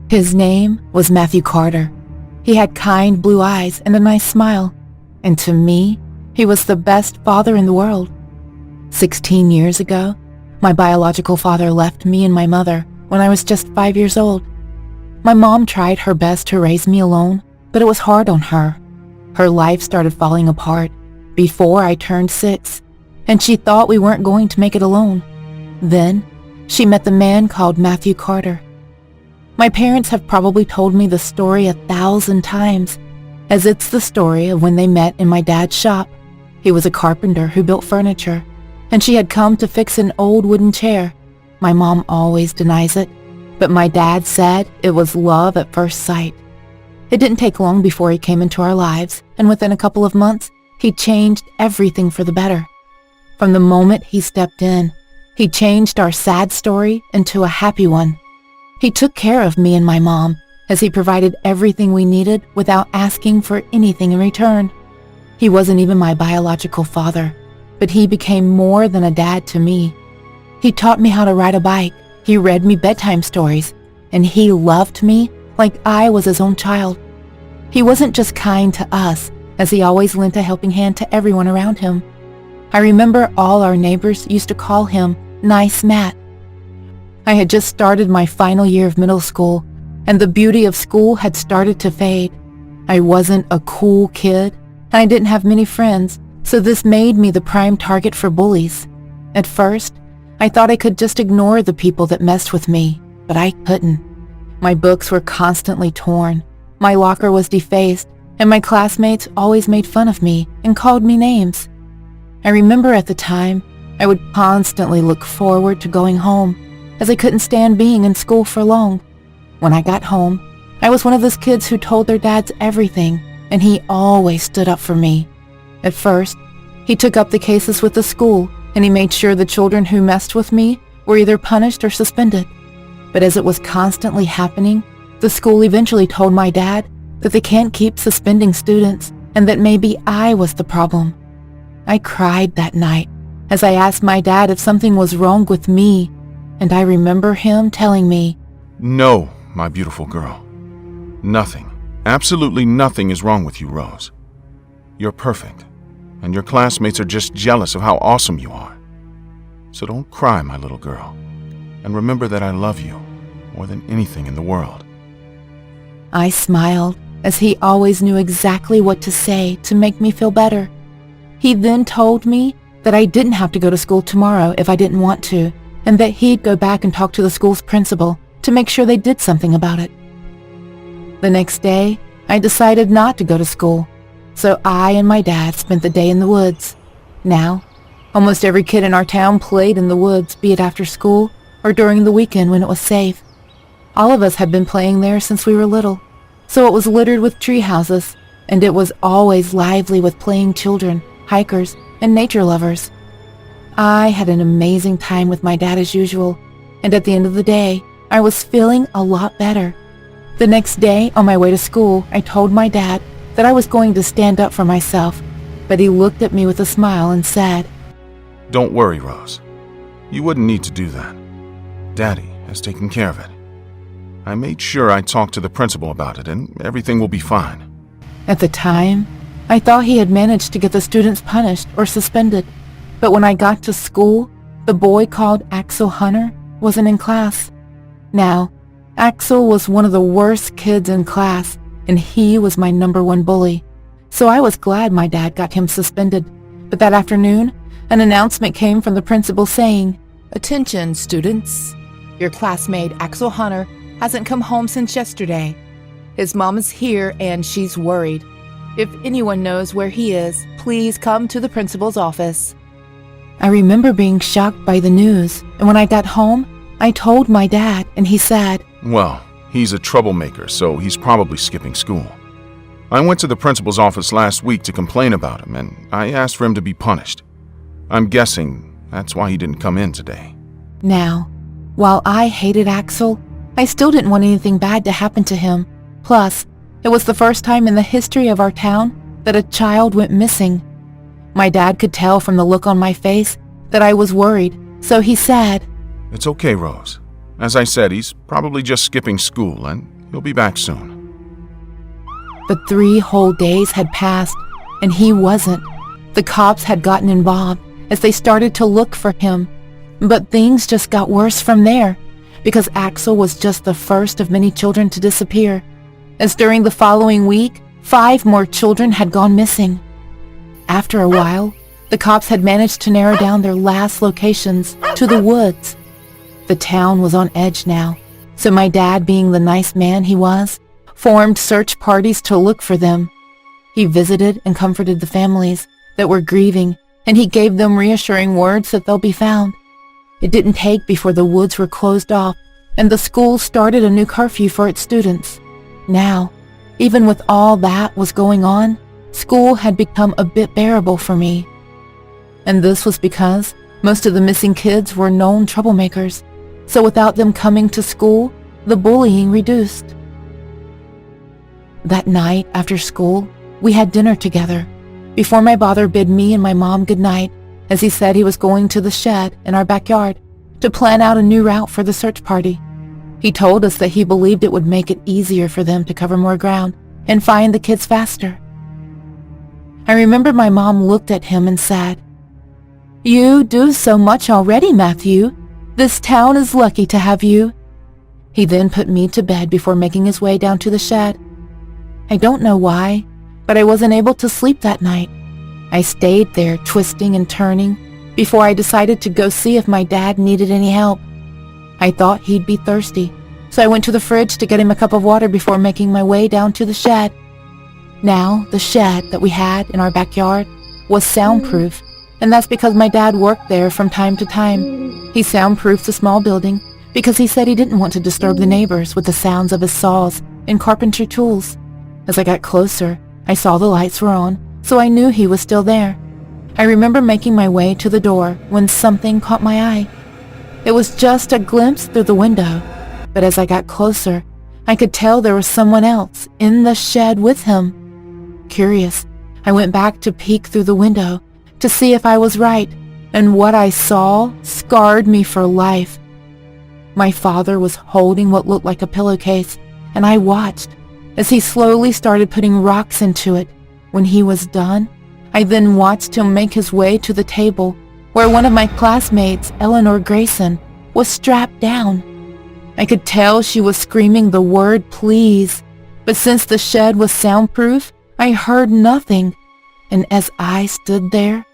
His name was Matthew Carter. He had kind blue eyes and a nice smile, and to me, he was the best father in the world. 16 years ago, my biological father left me and my mother when I was just 5 years old. My mom tried her best to raise me alone, but it was hard on her. Her life started falling apart before I turned 6, and she thought we weren't going to make it alone. Then, she met the man called Matthew Carter. My parents have probably told me the story 1,000 times, as it's the story of when they met in my dad's shop. He was a carpenter who built furniture, and she had come to fix an old wooden chair. My mom always denies it, but my dad said it was love at first sight. It didn't take long before he came into our lives, and within a couple of months, he changed everything for the better. From the moment he stepped in, he changed our sad story into a happy one. He took care of me and my mom, as he provided everything we needed without asking for anything in return. He wasn't even my biological father, but he became more than a dad to me. He taught me how to ride a bike, he read me bedtime stories, and he loved me like I was his own child. He wasn't just kind to us, as he always lent a helping hand to everyone around him. I remember all our neighbors used to call him Nice Matt. I had just started my final year of middle school, and the beauty of school had started to fade. I wasn't a cool kid, and I didn't have many friends, so this made me the prime target for bullies. At first, I thought I could just ignore the people that messed with me, but I couldn't. My books were constantly torn, my locker was defaced, and my classmates always made fun of me and called me names. I remember at the time, I would constantly look forward to going home, as I couldn't stand being in school for long. When I got home, I was one of those kids who told their dads everything, and he always stood up for me. At first, he took up the cases with the school, and he made sure the children who messed with me were either punished or suspended. But as it was constantly happening, the school eventually told my dad that they can't keep suspending students and that maybe I was the problem. I cried that night as I asked my dad if something was wrong with me, and I remember him telling me, "No, my beautiful girl. Nothing, absolutely nothing is wrong with you, Rose. You're perfect, and your classmates are just jealous of how awesome you are. So don't cry, my little girl, and remember that I love you more than anything in the world." I smiled, as he always knew exactly what to say to make me feel better. He then told me that I didn't have to go to school tomorrow if I didn't want to, and that he'd go back and talk to the school's principal to make sure they did something about it. The next day, I decided not to go to school, so I and my dad spent the day in the woods. Now, almost every kid in our town played in the woods, be it after school or during the weekend when it was safe. All of us had been playing there since we were little, so it was littered with tree houses, and it was always lively with playing children, hikers, and nature lovers. I had an amazing time with my dad as usual, and at the end of the day, I was feeling a lot better. The next day, on my way to school, I told my dad that I was going to stand up for myself, but he looked at me with a smile and said, "Don't worry, Rose. You wouldn't need to do that. Daddy has taken care of it. I made sure I talked to the principal about it, and everything will be fine." At the time, I thought he had managed to get the students punished or suspended, but when I got to school, the boy called Axel Hunter wasn't in class. Now, Axel was one of the worst kids in class, and he was my #1 bully, so I was glad my dad got him suspended. But that afternoon, an announcement came from the principal saying, "Attention, students. Your classmate Axel Hunter hasn't come home since yesterday. His mom is here and she's worried. If anyone knows where he is, please come to the principal's office." I remember being shocked by the news, and when I got home, I told my dad, and he said, "Well, he's a troublemaker, so he's probably skipping school. I went to the principal's office last week to complain about him, and I asked for him to be punished. I'm guessing that's why he didn't come in today." Now, while I hated Axel, I still didn't want anything bad to happen to him. Plus, it was the first time in the history of our town that a child went missing. My dad could tell from the look on my face that I was worried, so he said, "It's okay, Rose. As I said, he's probably just skipping school, and He'll be back soon. But 3 whole days had passed, and he wasn't. The cops had gotten involved as they started to look for him. But things just got worse from there, because Axel was just the first of many children to disappear, as during the following week, 5 more children had gone missing. After a while, the cops had managed to narrow down their last locations to the woods. The town was on edge now, so my dad, being the nice man he was, formed search parties to look for them. He visited and comforted the families that were grieving, and he gave them reassuring words that they'll be found. It didn't take before the woods were closed off, and the school started a new curfew for its students. Now, even with all that was going on, school had become a bit bearable for me. And this was because most of the missing kids were known troublemakers, so without them coming to school, the bullying reduced. That night after school, we had dinner together, before my father bid me and my mom goodnight, as he said he was going to the shed in our backyard to plan out a new route for the search party. He told us that he believed it would make it easier for them to cover more ground and find the kids faster. I remember my mom looked at him and said, "You do so much already, Matthew. This town is lucky to have you." He then put me to bed before making his way down to the shed. I don't know why, but I wasn't able to sleep that night. I stayed there twisting and turning before I decided to go see if my dad needed any help. I thought he'd be thirsty, so I went to the fridge to get him a cup of water before making my way down to the shed. Now, the shed that we had in our backyard was soundproof, and that's because my dad worked there from time to time. He soundproofed the small building because he said he didn't want to disturb the neighbors with the sounds of his saws and carpentry tools. As I got closer, I saw the lights were on, so I knew he was still there. I remember making my way to the door when something caught my eye. It was just a glimpse through the window, but as I got closer, I could tell there was someone else in the shed with him. Curious, I went back to peek through the window to see if I was right, and what I saw scarred me for life. My father was holding what looked like a pillowcase, and I watched as he slowly started putting rocks into it. When he was done, I then watched him make his way to the table where one of my classmates, Eleanor Grayson, was strapped down. I could tell she was screaming the word please, but since the shed was soundproof, I heard nothing, and as I stood there,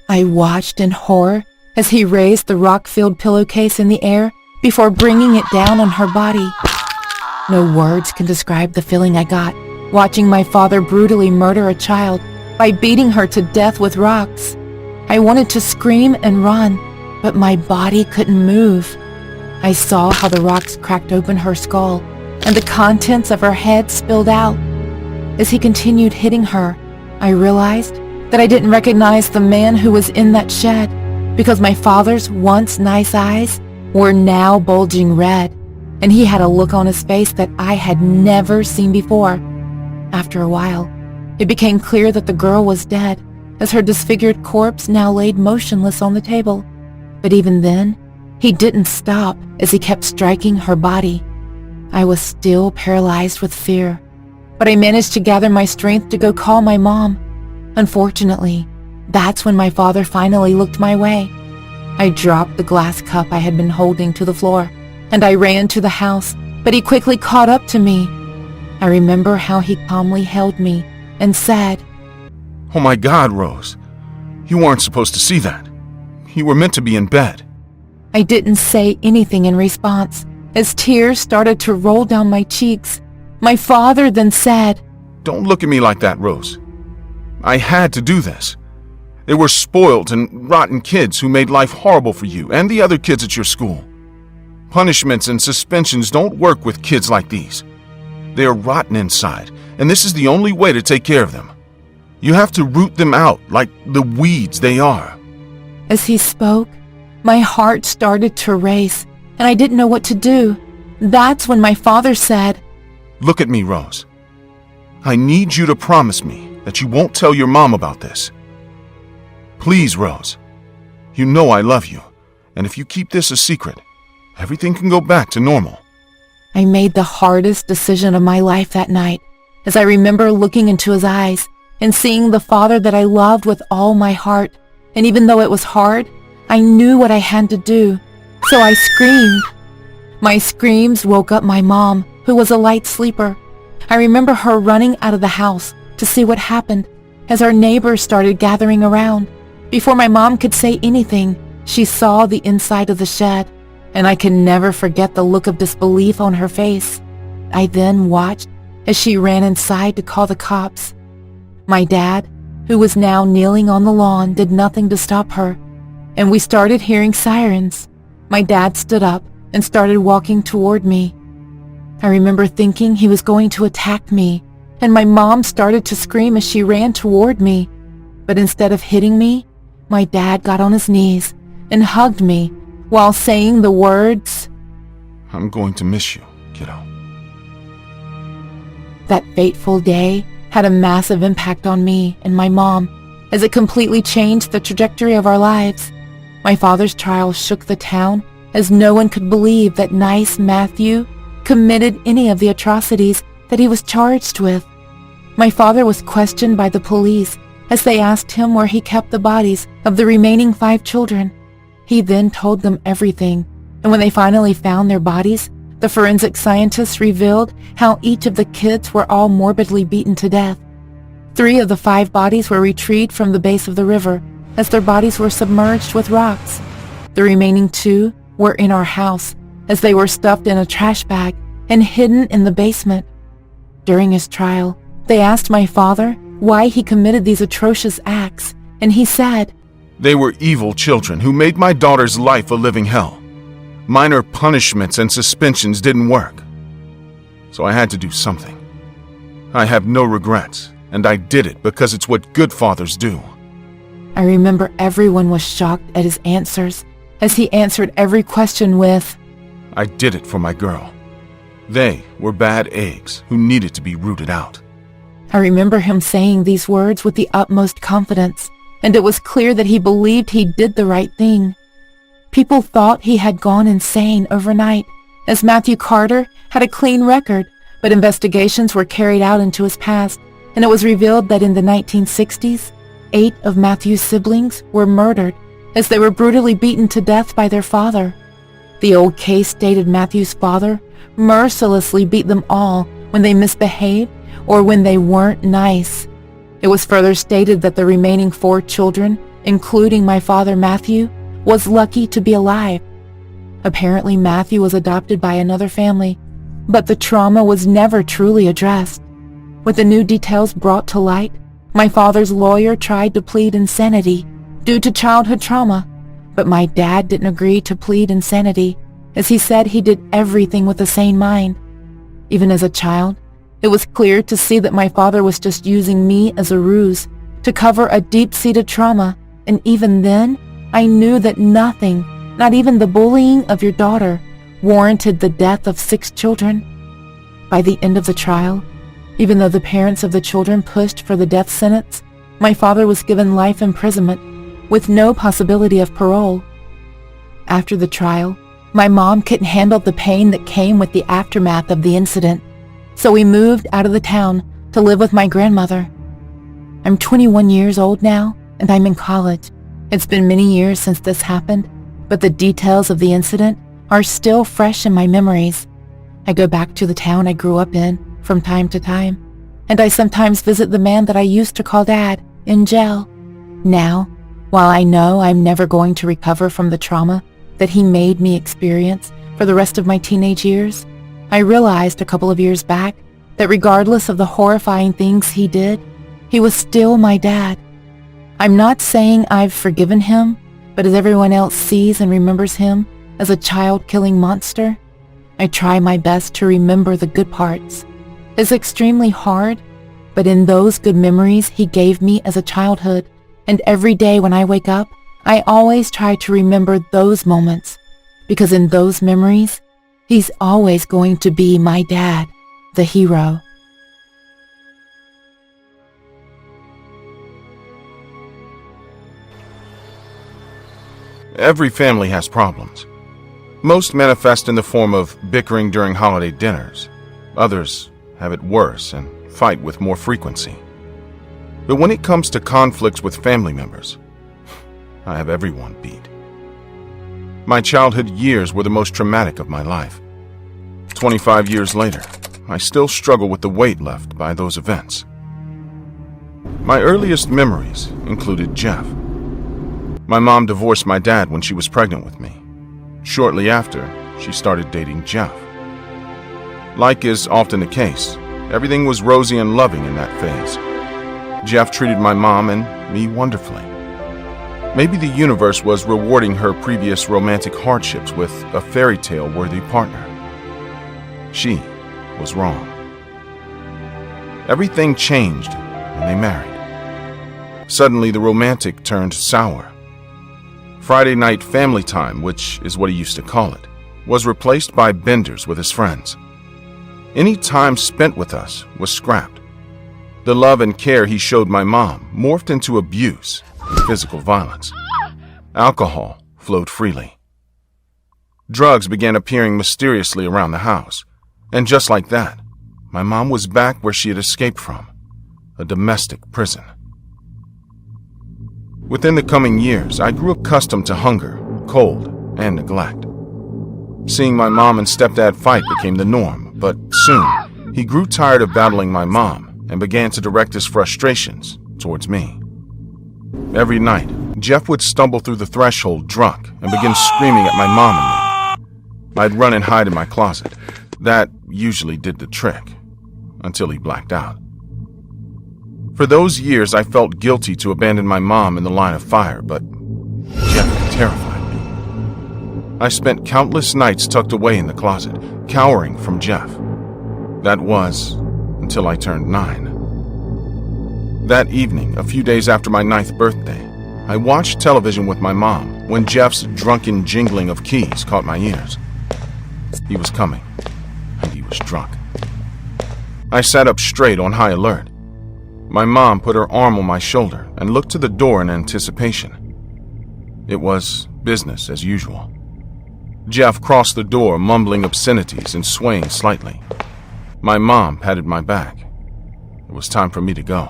I watched in horror as he raised the rock-filled pillowcase in the air before bringing it down on her body. No words can describe the feeling I got watching my father brutally murder a child by beating her to death with rocks. I wanted to scream and run, but my body couldn't move. I saw how the rocks cracked open her skull and the contents of her head spilled out. As he continued hitting her, I realized that I didn't recognize the man who was in that shed because my father's once nice eyes were now bulging red, and he had a look on his face that I had never seen before. After a while, it became clear that the girl was dead, as her disfigured corpse now laid motionless on the table. But even then, he didn't stop as he kept striking her body. I was still paralyzed with fear, but I managed to gather my strength to go call my mom. Unfortunately, that's when my father finally looked my way. I dropped the glass cup I had been holding to the floor, and I ran to the house, but he quickly caught up to me. I remember how he calmly held me and said, "Oh my God, Rose. You weren't supposed to see that. You were meant to be in bed." I didn't say anything in response, as tears started to roll down my cheeks. My father then said, "Don't look at me like that, Rose. I had to do this. They were spoiled and rotten kids who made life horrible for you and the other kids at your school. Punishments and suspensions don't work with kids like these. They are rotten inside, and this is the only way to take care of them. You have to root them out like the weeds they are." As he spoke, my heart started to race, and I didn't know what to do. That's when my father said, "Look at me, Rose. I need you to promise me that you won't tell your mom about this. Please, Rose. You know I love you, and if you keep this a secret, everything can go back to normal." I made the hardest decision of my life that night, as I remember looking into his eyes and seeing the father that I loved with all my heart. And even though it was hard, I knew what I had to do. So I screamed. My screams woke up my mom, who was a light sleeper. I remember her running out of the house to see what happened as our neighbors started gathering around. Before my mom could say anything, she saw the inside of the shed, and I can never forget the look of disbelief on her face. I then watched as she ran inside to call the cops. My dad, who was now kneeling on the lawn, did nothing to stop her, and we started hearing sirens. My dad stood up and started walking toward me. I remember thinking he was going to attack me, and my mom started to scream as she ran toward me. But instead of hitting me, my dad got on his knees and hugged me while saying the words, "I'm going to miss you, kiddo." That fateful day had a massive impact on me and my mom, as it completely changed the trajectory of our lives. My father's trial shook the town, as no one could believe that nice Matthew committed any of the atrocities that he was charged with. My father was questioned by the police as they asked him where he kept the bodies of the remaining 5 children. He then told them everything, and when they finally found their bodies, the forensic scientists revealed how each of the kids were all morbidly beaten to death. 3 of the 5 bodies were retrieved from the base of the river, as their bodies were submerged with rocks. The remaining 2 were in our house, as they were stuffed in a trash bag and hidden in the basement. During his trial, they asked my father why he committed these atrocious acts, and he said, "They were evil children who made my daughter's life a living hell. Minor punishments and suspensions didn't work. So I had to do something. I have no regrets, and I did it because it's what good fathers do." I remember everyone was shocked at his answers, as he answered every question with, "I did it for my girl. They were bad eggs who needed to be rooted out." I remember him saying these words with the utmost confidence, and it was clear that he believed he did the right thing. People thought he had gone insane overnight, as Matthew Carter had a clean record, but investigations were carried out into his past, and it was revealed that in the 1960s, 8 of Matthew's siblings were murdered as they were brutally beaten to death by their father. The old case stated Matthew's father mercilessly beat them all when they misbehaved or when they weren't nice. It was further stated that the remaining 4 children, including my father Matthew, was lucky to be alive. Apparently Matthew was adopted by another family, but the trauma was never truly addressed. With the new details brought to light, my father's lawyer tried to plead insanity due to childhood trauma, but my dad didn't agree to plead insanity, as he said he did everything with a sane mind. Even as a child, it was clear to see that my father was just using me as a ruse to cover a deep-seated trauma, and even then, I knew that nothing, not even the bullying of your daughter, warranted the death of 6 children. By the end of the trial, even though the parents of the children pushed for the death sentence, my father was given life imprisonment with no possibility of parole. After the trial, my mom couldn't handle the pain that came with the aftermath of the incident, so we moved out of the town to live with my grandmother. I'm 21 years old now, and I'm in college. It's been many years since this happened, but the details of the incident are still fresh in my memories. I go back to the town I grew up in from time to time, and I sometimes visit the man that I used to call Dad in jail. Now, while I know I'm never going to recover from the trauma that he made me experience for the rest of my teenage years, I realized a couple of years back that regardless of the horrifying things he did, he was still my dad. I'm not saying I've forgiven him, but as everyone else sees and remembers him as a child-killing monster, I try my best to remember the good parts. It's extremely hard, but in those good memories he gave me as a childhood, and every day when I wake up, I always try to remember those moments, because in those memories, he's always going to be my dad, the hero. Every family has problems. Most manifest in the form of bickering during holiday dinners. Others have it worse and fight with more frequency. But when it comes to conflicts with family members, I have everyone beat. My childhood years were the most traumatic of my life. 25 years later, I still struggle with the weight left by those events. My earliest memories included Jeff. My mom divorced my dad when she was pregnant with me. Shortly after, she started dating Jeff. Like is often the case, everything was rosy and loving in that phase. Jeff treated my mom and me wonderfully. Maybe the universe was rewarding her previous romantic hardships with a fairy tale-worthy partner. She was wrong. Everything changed when they married. Suddenly, the romantic turned sour. Friday night family time, which is what he used to call it, was replaced by benders with his friends. Any time spent with us was scrapped. The love and care he showed my mom morphed into abuse and physical violence. Alcohol flowed freely. Drugs began appearing mysteriously around the house. And just like that, my mom was back where she had escaped from, a domestic prison. Within the coming years, I grew accustomed to hunger, cold, and neglect. Seeing my mom and stepdad fight became the norm, but soon, he grew tired of battling my mom and began to direct his frustrations towards me. Every night, Jeff would stumble through the threshold drunk and begin screaming at my mom and me. I'd run and hide in my closet. That usually did the trick, until he blacked out. For those years, I felt guilty to abandon my mom in the line of fire, but Jeff terrified me. I spent countless nights tucked away in the closet, cowering from Jeff. That was until I turned 9. That evening, a few days after my 9th birthday, I watched television with my mom when Jeff's drunken jingling of keys caught my ears. He was coming, and he was drunk. I sat up straight on high alert. My mom put her arm on my shoulder and looked to the door in anticipation. It was business as usual. Jeff crossed the door, mumbling obscenities and swaying slightly. My mom patted my back. It was time for me to go.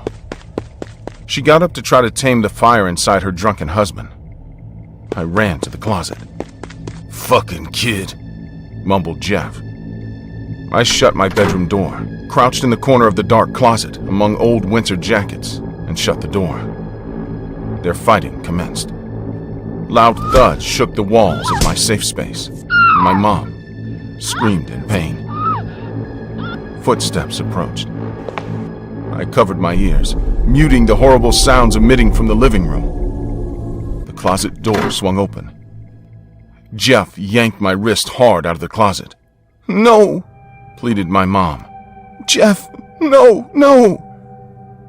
She got up to try to tame the fire inside her drunken husband. I ran to the closet. "Fucking kid," mumbled Jeff. I shut my bedroom door, crouched in the corner of the dark closet among old winter jackets, and shut the door. Their fighting commenced. Loud thuds shook the walls of my safe space. My mom screamed in pain. Footsteps approached. I covered my ears, muting the horrible sounds emitting from the living room. The closet door swung open. Jeff yanked my wrist hard out of the closet. "No!" pleaded my mom. "Jeff, no, no!"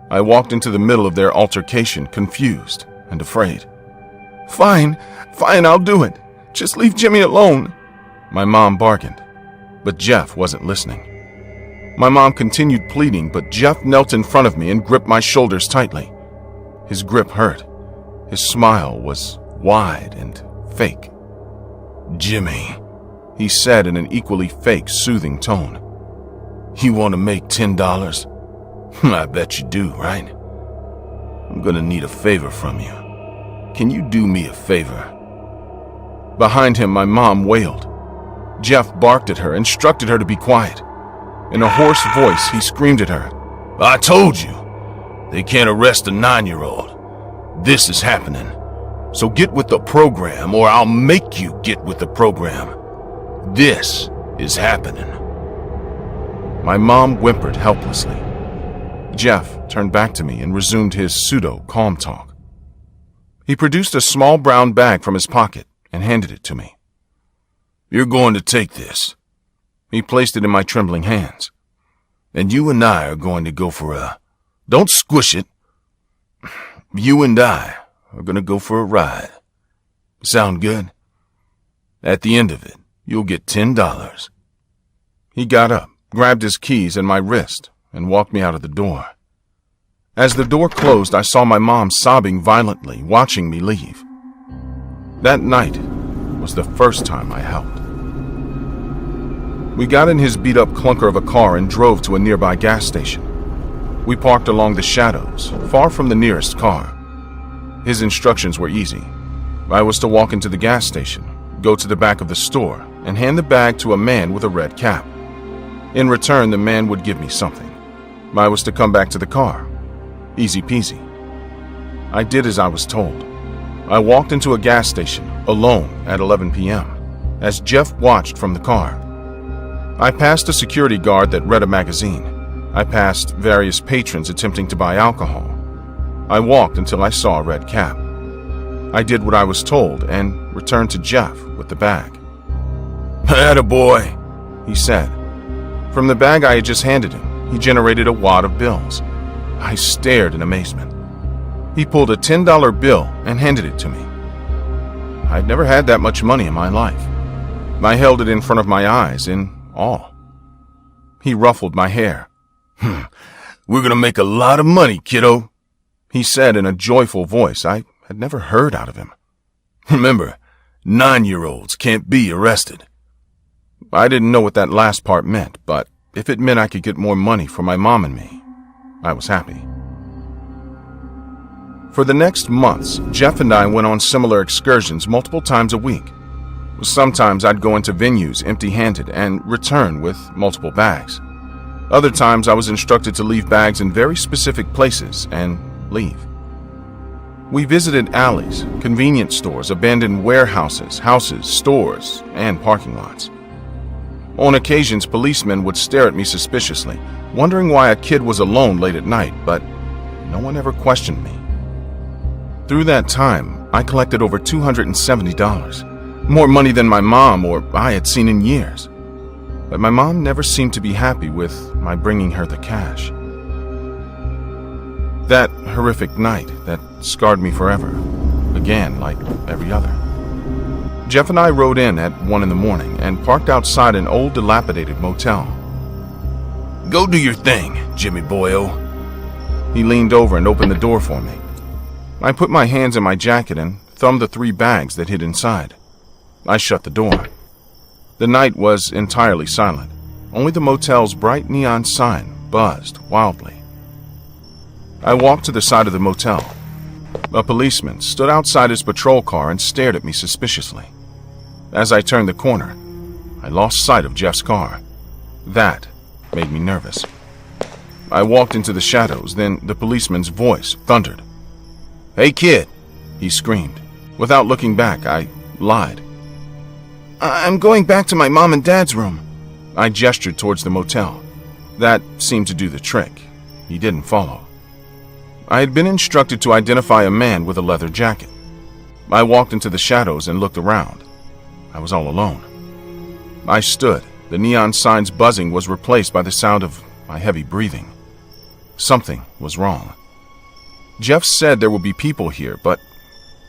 I walked into the middle of their altercation, confused and afraid. Fine, I'll do it. Just leave Jimmy alone," my mom bargained. But Jeff wasn't listening. My mom continued pleading, but Jeff knelt in front of me and gripped my shoulders tightly. His grip hurt. His smile was wide and fake. "Jimmy," he said in an equally fake, soothing tone. "You want to make $10? I bet you do, right? I'm gonna need a favor from you. Can you do me a favor?" Behind him, my mom wailed. Jeff barked at her, instructed her to be quiet. In a hoarse voice, he screamed at her. "I told you, they can't arrest a 9-year-old. This is happening. So get with the program, or I'll make you get with the program. This is happening." My mom whimpered helplessly. Jeff turned back to me and resumed his pseudo-calm talk. He produced a small brown bag from his pocket and handed it to me. "You're going to take this." He placed it in my trembling hands. "And you and I are going to go for a... Don't squish it. You and I are going to go for a ride. Sound good? At the end of it, you'll get $10. He got up, grabbed his keys and my wrist, and walked me out of the door. As the door closed, I saw my mom sobbing violently, watching me leave. That night was the first time I helped. We got in his beat-up clunker of a car and drove to a nearby gas station. We parked along the shadows, far from the nearest car. His instructions were easy. I was to walk into the gas station, go to the back of the store, and hand the bag to a man with a red cap. In return, the man would give me something. I was to come back to the car. Easy peasy. I did as I was told. I walked into a gas station, alone, at 11 p.m., as Jeff watched from the car. I passed a security guard that read a magazine. I passed various patrons attempting to buy alcohol. I walked until I saw a red cap. I did what I was told and returned to Jeff with the bag. "Attaboy," he said. From the bag I had just handed him, he generated a wad of bills. I stared in amazement. He pulled a $10 bill and handed it to me. I'd never had that much money in my life. I held it in front of my eyes in awe. He ruffled my hair. "We're gonna make a lot of money, kiddo," he said in a joyful voice I had never heard out of him. "Remember, 9-year-olds can't be arrested." I didn't know what that last part meant, but if it meant I could get more money for my mom and me, I was happy. For the next months, Jeff and I went on similar excursions multiple times a week. Sometimes I'd go into venues empty-handed and return with multiple bags. Other times I was instructed to leave bags in very specific places and leave. We visited alleys, convenience stores, abandoned warehouses, houses, stores, and parking lots. On occasions, policemen would stare at me suspiciously, wondering why a kid was alone late at night, but no one ever questioned me. Through that time, I collected over $270, more money than my mom or I had seen in years. But my mom never seemed to be happy with my bringing her the cash. That horrific night that scarred me forever began like every other. Jeff and I rode in at 1 in the morning and parked outside an old dilapidated motel. "Go do your thing, Jimmy boyo." He leaned over and opened the door for me. I put my hands in my jacket and thumbed the 3 bags that hid inside. I shut the door. The night was entirely silent. Only the motel's bright neon sign buzzed wildly. I walked to the side of the motel. A policeman stood outside his patrol car and stared at me suspiciously. As I turned the corner, I lost sight of Jeff's car. That made me nervous. I walked into the shadows, then the policeman's voice thundered. "Hey kid," he screamed. Without looking back, I lied. "I'm going back to my mom and dad's room." I gestured towards the motel. That seemed to do the trick. He didn't follow. I had been instructed to identify a man with a leather jacket. I walked into the shadows and looked around. I was all alone. I stood. The neon sign's buzzing was replaced by the sound of my heavy breathing. Something was wrong. Jeff said there would be people here, but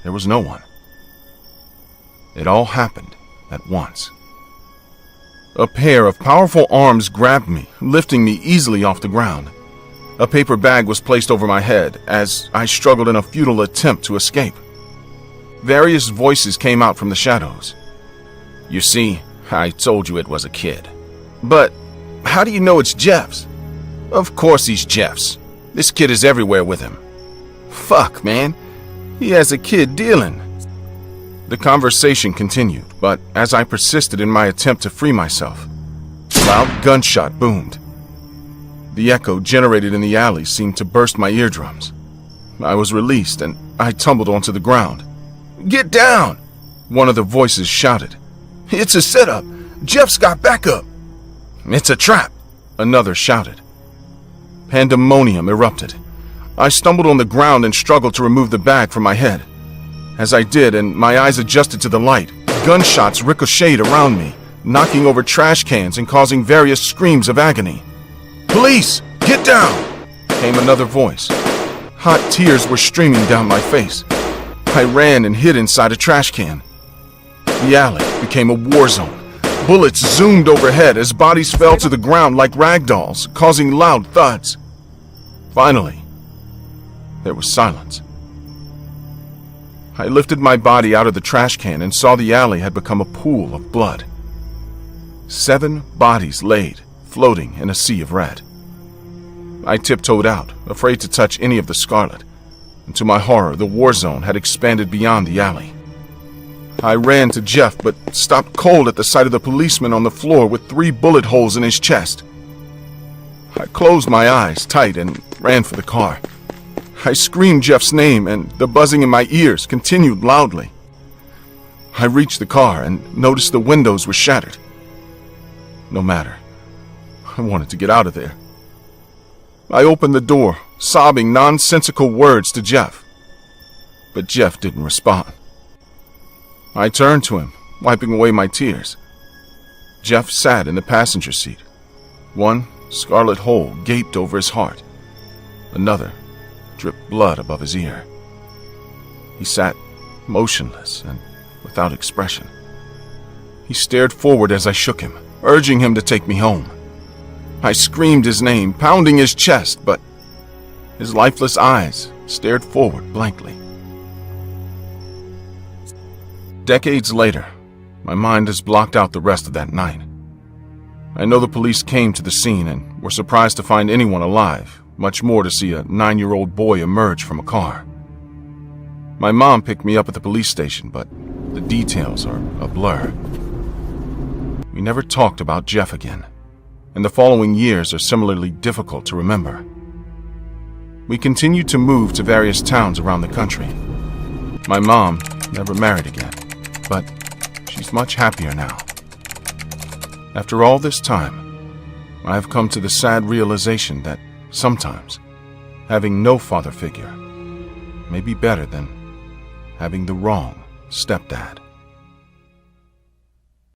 there was no one. It all happened at once. A pair of powerful arms grabbed me, lifting me easily off the ground. A paper bag was placed over my head as I struggled in a futile attempt to escape. Various voices came out from the shadows. "You see, I told you it was a kid." "But how do you know it's Jeff's?" "Of course he's Jeff's. This kid is everywhere with him." "Fuck, man. He has a kid dealing." The conversation continued, but as I persisted in my attempt to free myself, a loud gunshot boomed. The echo generated in the alley seemed to burst my eardrums. I was released and I tumbled onto the ground. "Get down!" one of the voices shouted. "It's a setup. Jeff's got backup." "It's a trap," another shouted. Pandemonium erupted. I stumbled on the ground and struggled to remove the bag from my head. As I did and my eyes adjusted to the light, gunshots ricocheted around me, knocking over trash cans and causing various screams of agony. "Police, get down!" came another voice. Hot tears were streaming down my face. I ran and hid inside a trash can. The alley became a war zone. Bullets zoomed overhead as bodies fell to the ground like rag dolls, causing loud thuds. Finally, there was silence. I lifted my body out of the trash can and saw the alley had become a pool of blood. 7 bodies laid, floating in a sea of red. I tiptoed out, afraid to touch any of the scarlet, and to my horror, the war zone had expanded beyond the alley. I ran to Jeff, but stopped cold at the sight of the policeman on the floor with 3 bullet holes in his chest. I closed my eyes tight and ran for the car. I screamed Jeff's name, and the buzzing in my ears continued loudly. I reached the car and noticed the windows were shattered. No matter. I wanted to get out of there. I opened the door, sobbing nonsensical words to Jeff. But Jeff didn't respond. I turned to him, wiping away my tears. Jeff sat in the passenger seat. One scarlet hole gaped over his heart. Another dripped blood above his ear. He sat motionless and without expression. He stared forward as I shook him, urging him to take me home. I screamed his name, pounding his chest, but his lifeless eyes stared forward blankly. Decades later, my mind has blocked out the rest of that night. I know the police came to the scene and were surprised to find anyone alive, much more to see a 9-year-old boy emerge from a car. My mom picked me up at the police station, but the details are a blur. We never talked about Jeff again, and the following years are similarly difficult to remember. We continued to move to various towns around the country. My mom never married again, but she's much happier now. After all this time, I have come to the sad realization that sometimes having no father figure may be better than having the wrong stepdad.